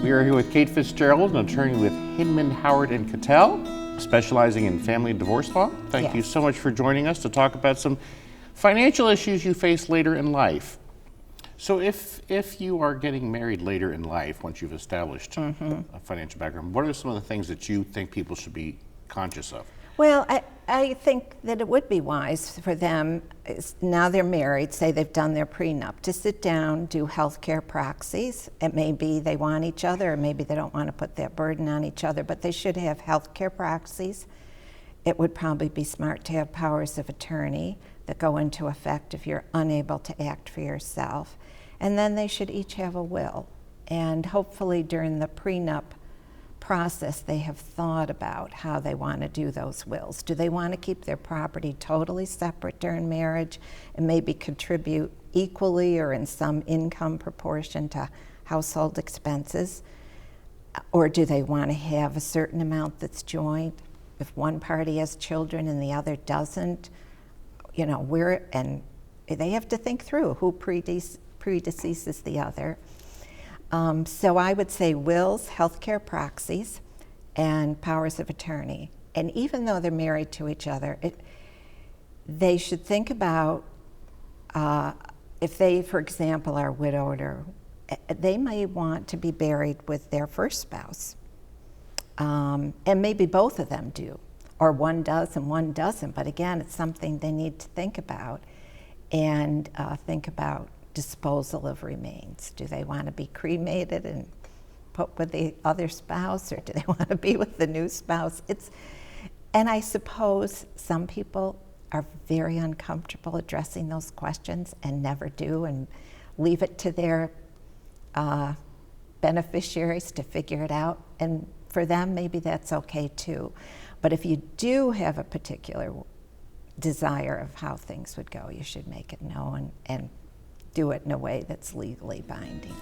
We are here with Kate Fitzgerald, an attorney with Hinman, Howard & Cattell, specializing in family and divorce law. Thank you so much for joining us to talk about some financial issues you face later in life. So if you are getting married later in life, once you've established a financial background, what are some of the things that you think people should be conscious of? Well, I think that it would be wise for them, now they're married, say they've done their prenup, to sit down, do healthcare proxies. It may be they want each other, or maybe they don't want to put that burden on each other, but they should have healthcare proxies. It would probably be smart to have powers of attorney that go into effect if you're unable to act for yourself. And then they should each have a will. And hopefully during the prenup process, they have thought about how they want to do those wills. Do they want to keep their property totally separate during marriage and maybe contribute equally or in some income proportion to household expenses? Or do they want to have a certain amount that's joint? If one party has children and the other doesn't, you know, and they have to think through who predeceases the other. So I would say wills, healthcare proxies, and powers of attorney. And even though they're married to each other, they should think about if they, for example, are widowed, or they may want to be buried with their first spouse. And maybe both of them do, or one does and one doesn't. But again, it's something they need to think about, and think about disposal of remains. Do they want to be cremated and put with the other spouse, or do they want to be with the new spouse? And I suppose some people are very uncomfortable addressing those questions and never do, and leave it to their beneficiaries to figure it out. And for them, maybe that's okay too. But if you do have a particular desire of how things would go, you should make it known and do it in a way that's legally binding.